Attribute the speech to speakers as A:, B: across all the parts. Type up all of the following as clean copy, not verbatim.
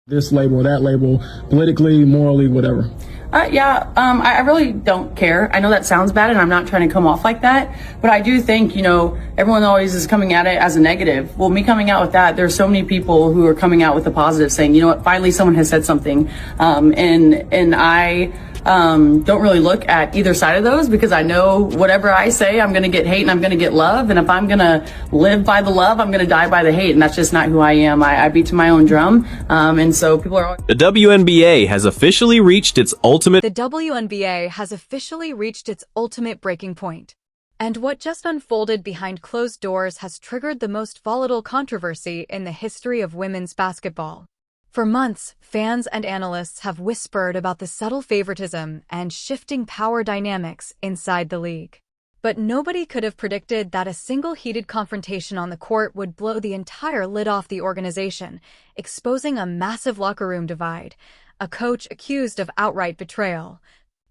A: This label or that label, politically, morally, whatever.
B: I really don't care. I know that sounds bad and I'm not trying to come off like that, but I do think, everyone always is coming at it as a negative. Well, me coming out with that, there's so many people who are coming out with the positive saying, you know what, finally someone has said something. And I don't really look at either side of those because I know whatever I say, I'm going to get hate and I'm going to get love. And if I'm going to live by the love, I'm going to die by the hate. And that's just not who I am. I beat to my own drum. And so people are...
C: The WNBA has officially reached its ultimate
D: breaking point. And what just unfolded behind closed doors has triggered the most volatile controversy in the history of women's basketball. For months, fans and analysts have whispered about the subtle favoritism and shifting power dynamics inside the league. But nobody could have predicted that a single heated confrontation on the court would blow the entire lid off the organization, exposing a massive locker room divide, a coach accused of outright betrayal,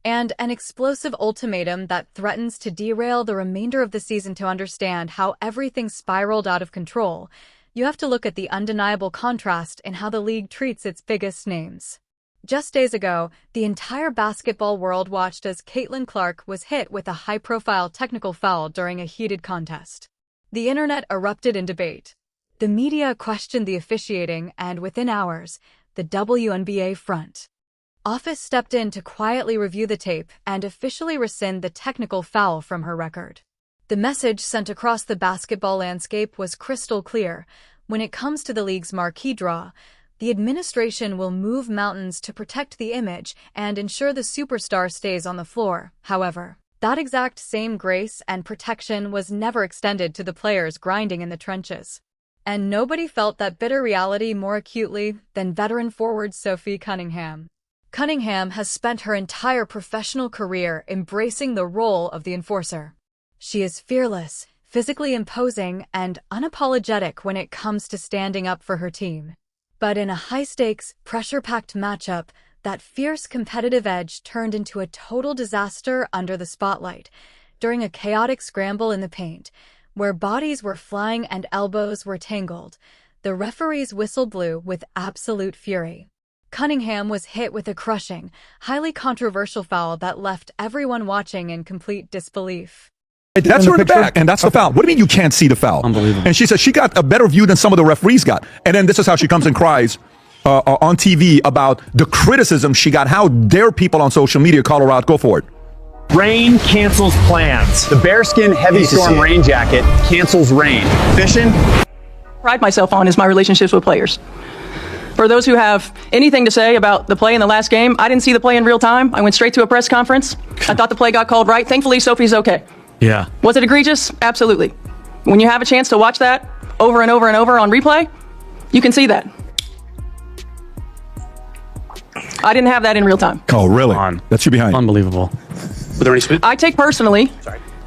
D: and an explosive ultimatum that threatens to derail the remainder of the season. To understand how everything spiraled out of control, you have to look at the undeniable contrast in how the league treats its biggest names. Just days ago, the entire basketball world watched as Caitlin Clark was hit with a high-profile technical foul during a heated contest. The internet erupted in debate. The media questioned the officiating, and within hours, the WNBA front office stepped in to quietly review the tape and officially rescind the technical foul from her record. The message sent across the basketball landscape was crystal clear. When it comes to the league's marquee draw, the administration will move mountains to protect the image and ensure the superstar stays on the floor. However, that exact same grace and protection was never extended to the players grinding in the trenches. And nobody felt that bitter reality more acutely than veteran forward Sophie Cunningham. Cunningham has spent her entire professional career embracing the role of the enforcer. She is fearless, physically imposing, and unapologetic when it comes to standing up for her team. But in a high-stakes, pressure-packed matchup, that fierce competitive edge turned into a total disaster under the spotlight, during a chaotic scramble in the paint, where bodies were flying and elbows were tangled. The referee's whistle blew with absolute fury. Cunningham was hit with a crushing, highly controversial foul that left everyone watching in complete disbelief.
E: That's her in the back, and that's the foul. What do you mean you can't see the foul?
C: Unbelievable.
E: And she said she got a better view than some of the referees got. And then this is how she comes and cries on TV about the criticism she got. How dare people on social media call her out? Go for it.
F: Rain cancels plans. The bearskin heavy storm rain jacket cancels rain. Fishing?
B: Pride myself on is my relationships with players. For those who have anything to say about the play in the last game, I didn't see the play in real time. I went straight to a press conference. I thought the play got called right. Thankfully, Sophie's okay.
C: Yeah.
B: Was it egregious? Absolutely. When you have a chance to watch that over and over and over on replay, you can see that. I didn't have that in real time.
E: Oh, really? That's you behind.
C: Unbelievable.
F: Were there any
B: I take personally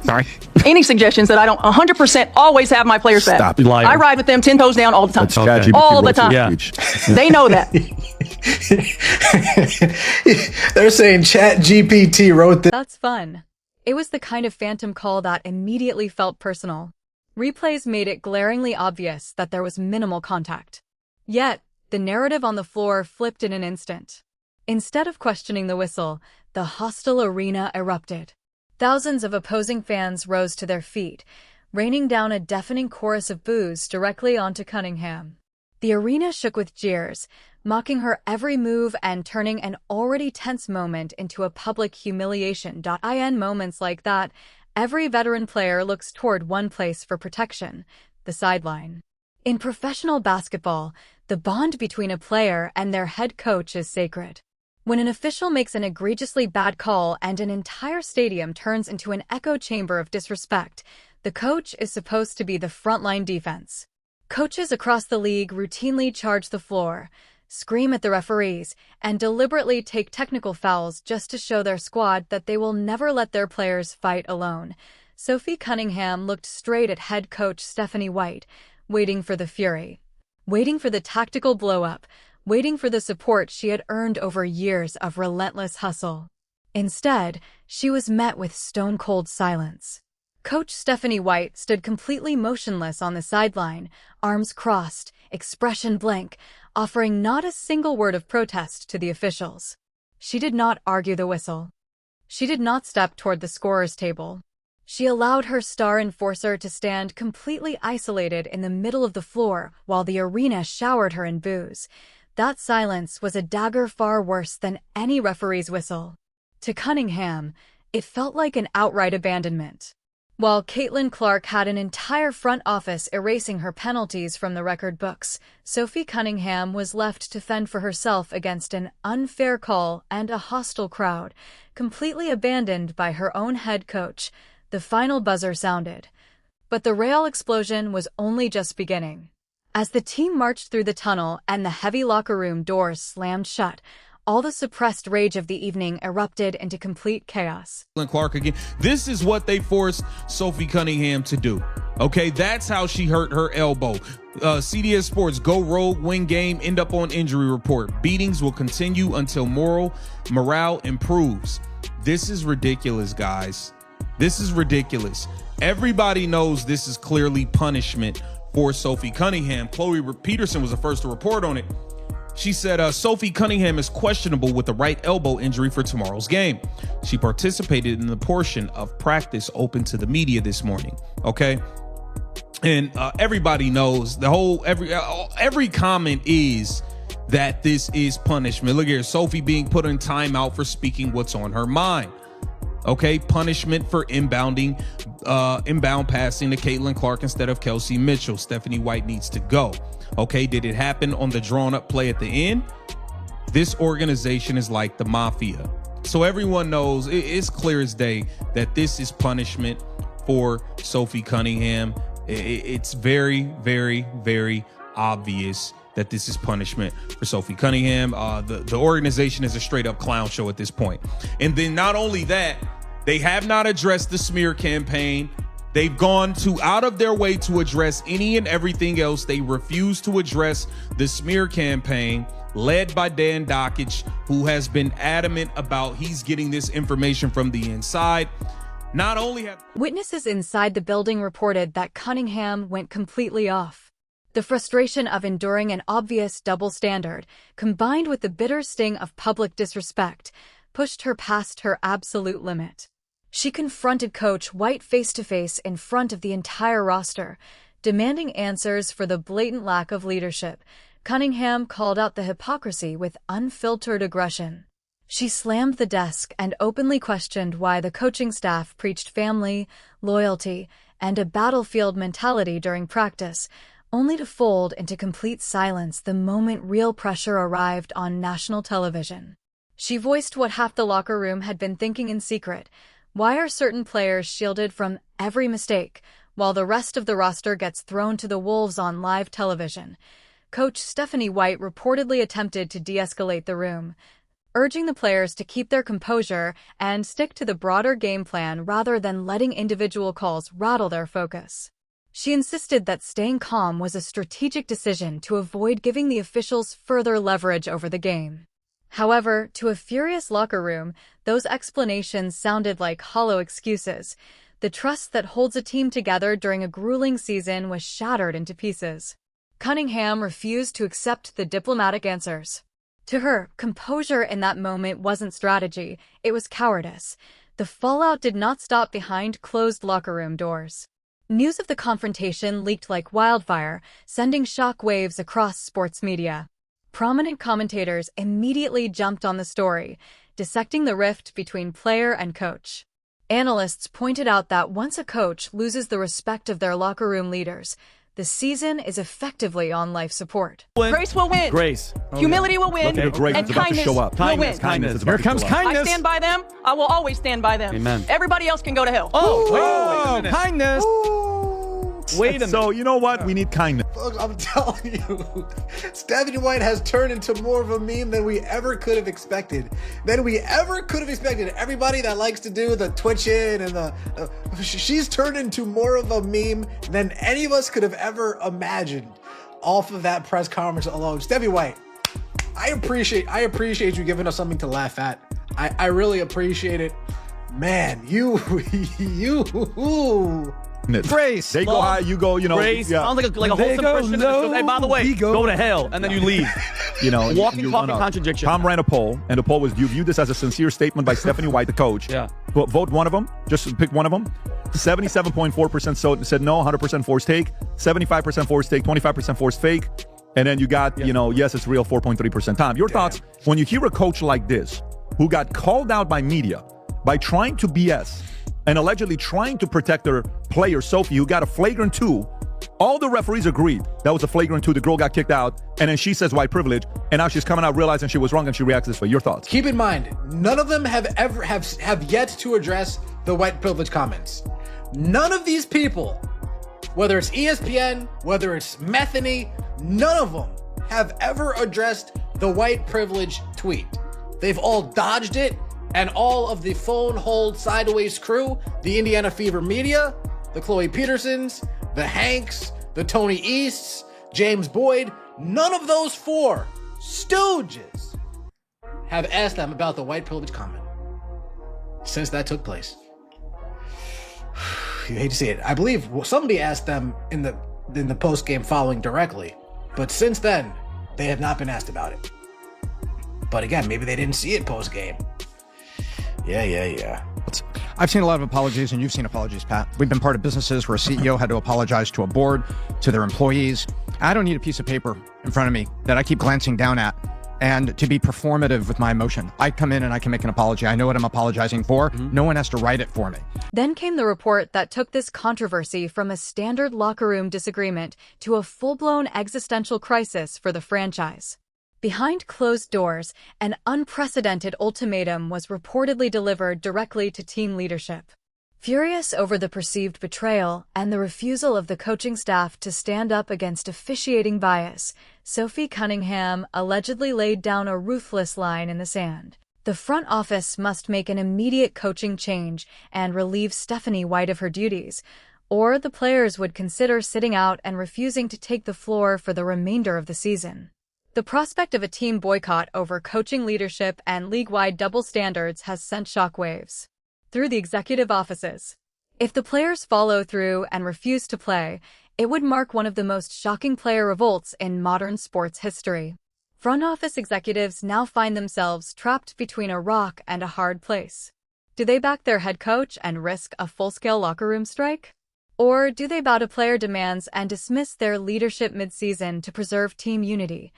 F: Sorry.
B: any suggestions that I don't 100% always have my players back.
E: Stop.
C: Liar.
B: I ride with them 10 toes down all the time.
E: That's ChatGPT
B: All the
E: wrote
B: time.
E: your
C: Yeah.
E: speech.
B: They know that.
G: They're saying ChatGPT wrote this.
D: That's fun. It was the kind of phantom call that immediately felt personal. Replays made it glaringly obvious that there was minimal contact. Yet, the narrative on the floor flipped in an instant. Instead of questioning the whistle, the hostile arena erupted. Thousands of opposing fans rose to their feet, raining down a deafening chorus of boos directly onto Cunningham. The arena shook with jeers, mocking her every move and turning an already tense moment into a public humiliation. In moments like that, every veteran player looks toward one place for protection: the sideline. In professional basketball, the bond between a player and their head coach is sacred. When an official makes an egregiously bad call and an entire stadium turns into an echo chamber of disrespect, the coach is supposed to be the frontline defense. Coaches across the league routinely charge the floor, scream at the referees, and deliberately take technical fouls just to show their squad that they will never let their players fight alone. Sophie Cunningham looked straight at head coach Stephanie White, waiting for the fury, waiting for the tactical blow-up, waiting for the support she had earned over years of relentless hustle. Instead, she was met with stone-cold silence. Coach Stephanie White stood completely motionless on the sideline, arms crossed, expression blank, offering not a single word of protest to the officials. She did not argue the whistle. She did not step toward the scorer's table. She allowed her star enforcer to stand completely isolated in the middle of the floor while the arena showered her in boos. That silence was a dagger far worse than any referee's whistle. To Cunningham, it felt like an outright abandonment. While Caitlin Clark had an entire front office erasing her penalties from the record books, Sophie Cunningham was left to fend for herself against an unfair call and a hostile crowd, completely abandoned by her own head coach. The final buzzer sounded. But the Real explosion was only just beginning. As the team marched through the tunnel and the heavy locker room doors slammed shut, all the suppressed rage of the evening erupted into complete chaos.
H: Clark again. This is what they forced Sophie Cunningham to do. Okay, that's how she hurt her elbow. CDS Sports, go rogue, win game, end up on injury report. Beatings will continue until morale improves. This is ridiculous, guys. This is ridiculous. Everybody knows this is clearly punishment for Sophie Cunningham. Chloe Peterson was the first to report on it. She said Sophie Cunningham is questionable with a right elbow injury for tomorrow's game. She participated in the portion of practice open to the media this morning. Okay. And everybody knows every comment is that this is punishment. Look here, Sophie being put in timeout for speaking what's on her mind. Okay, punishment for inbound passing to Caitlin Clark instead of Kelsey Mitchell. Stephanie White needs to go. Okay, did it happen on the drawn up play at the end? This organization is like the mafia. So everyone knows, it's clear as day that this is punishment for Sophie Cunningham. It's very, very, very obvious that this is punishment for Sophie Cunningham. The organization is a straight up clown show at this point. And then not only that, they have not addressed the smear campaign. They've gone out of their way to address any and everything else. They refuse to address the smear campaign led by Dan Dockich, who has been adamant about he's getting this information from the inside. Not only have
D: witnesses inside the building reported that Cunningham went completely off. The frustration of enduring an obvious double standard, combined with the bitter sting of public disrespect, pushed her past her absolute limit. She confronted Coach White face-to-face in front of the entire roster, demanding answers for the blatant lack of leadership. Cunningham called out the hypocrisy with unfiltered aggression. She slammed the desk and openly questioned why the coaching staff preached family, loyalty, and a battlefield mentality during practice, only to fold into complete silence the moment real pressure arrived on national television. She voiced what half the locker room had been thinking in secret. Why are certain players shielded from every mistake, while the rest of the roster gets thrown to the wolves on live television? Coach Stephanie White reportedly attempted to de-escalate the room, urging the players to keep their composure and stick to the broader game plan rather than letting individual calls rattle their focus. She insisted that staying calm was a strategic decision to avoid giving the officials further leverage over the game. However, to a furious locker room, those explanations sounded like hollow excuses. The trust that holds a team together during a grueling season was shattered into pieces. Cunningham refused to accept the diplomatic answers. To her, composure in that moment wasn't strategy, it was cowardice. The fallout did not stop behind closed locker room doors. News of the confrontation leaked like wildfire, sending shock waves across sports media. Prominent commentators immediately jumped on the story, dissecting the rift between player and coach. Analysts pointed out that once a coach loses the respect of their locker room leaders, the season is effectively on life support.
I: Grace will win.
E: Grace.
I: Humility will win.
E: Okay, Grace
I: and
E: is about to
I: kindness
E: show up.
I: will win.
E: Kindness.
J: Here comes kindness.
I: I stand by them. I will always stand by them.
J: Amen.
I: Everybody else can go to hell.
J: Oh, kindness. Wait a minute.
E: So, you know what? We need kindness.
G: Folks, I'm telling you, Stephanie White has turned into more of a meme than we ever could have expected. Everybody that likes to do the twitching and she's turned into more of a meme than any of us could have ever imagined off of that press conference alone. Stephanie White, I appreciate you giving us something to laugh at. I really appreciate it. Man,
J: Grace.
E: They go high, you go,
J: Grace.
E: yeah.
J: Sounds like a wholesome Christian. That goes, hey, by the way, go to hell, and then you leave. Walking, talking contradiction.
E: Tom ran a poll, and the poll was, do you view this as a sincere statement by Stephanie White, the coach?
J: Yeah.
E: Vote one of them. Just pick one of them. 77.4% said no, 100% forced take. 75% forced take, 25% forced fake. And then you got, yes, it's real, 4.3% Tom. Your thoughts when you hear a coach like this who got called out by media by trying to BS and allegedly trying to protect her player, Sophie, who got a flagrant 2. All the referees agreed that was a flagrant 2. The girl got kicked out, and then she says white privilege, and now she's coming out realizing she was wrong, and she reacts this way. Your thoughts?
G: Keep in mind, none of them have yet to address the white privilege comments. None of these people, whether it's ESPN, whether it's Metheny, none of them have ever addressed the white privilege tweet. They've all dodged it, and all of the phone hold sideways crew, the Indiana Fever media, the Chloe Petersons, the Hanks, the Tony Easts, James Boyd, none of those 4 stooges have asked them about the white privilege comment since that took place. You hate to see it. I believe somebody asked them in the post-game following directly, but since then, they have not been asked about it. But again, maybe they didn't see it post-game. Yeah.
K: I've seen a lot of apologies, and you've seen apologies, Pat. We've been part of businesses where a CEO had to apologize to a board, to their employees. I don't need a piece of paper in front of me that I keep glancing down at and to be performative with my emotion. I come in and I can make an apology. I know what I'm apologizing for. No one has to write it for me.
D: Then came the report that took this controversy from a standard locker room disagreement to a full-blown existential crisis for the franchise. Behind closed doors, an unprecedented ultimatum was reportedly delivered directly to team leadership. Furious over the perceived betrayal and the refusal of the coaching staff to stand up against officiating bias, Sophie Cunningham allegedly laid down a ruthless line in the sand. The front office must make an immediate coaching change and relieve Stephanie White of her duties, or the players would consider sitting out and refusing to take the floor for the remainder of the season. The prospect of a team boycott over coaching leadership and league-wide double standards has sent shockwaves through the executive offices. If the players follow through and refuse to play, it would mark one of the most shocking player revolts in modern sports history. Front office executives now find themselves trapped between a rock and a hard place. Do they back their head coach and risk a full-scale locker room strike? Or do they bow to player demands and dismiss their leadership mid-season to preserve team unity?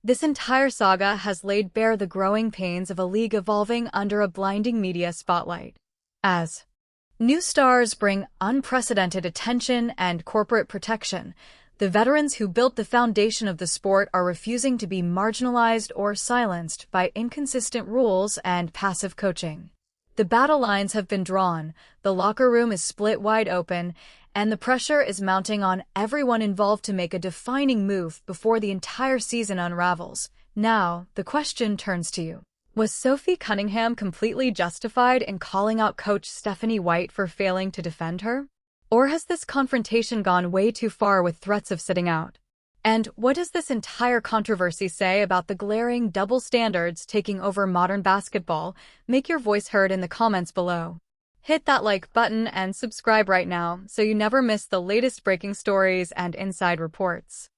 D: This entire saga has laid bare the growing pains of a league evolving under a blinding media spotlight. As new stars bring unprecedented attention and corporate protection, the veterans who built the foundation of the sport are refusing to be marginalized or silenced by inconsistent rules and passive coaching. The battle lines have been drawn, the locker room is split wide open, and the pressure is mounting on everyone involved to make a defining move before the entire season unravels. Now, the question turns to you. Was Sophie Cunningham completely justified in calling out coach Stephanie White for failing to defend her? Or has this confrontation gone way too far with threats of sitting out? And what does this entire controversy say about the glaring double standards taking over modern basketball? Make your voice heard in the comments below. Hit that like button and subscribe right now so you never miss the latest breaking stories and inside reports.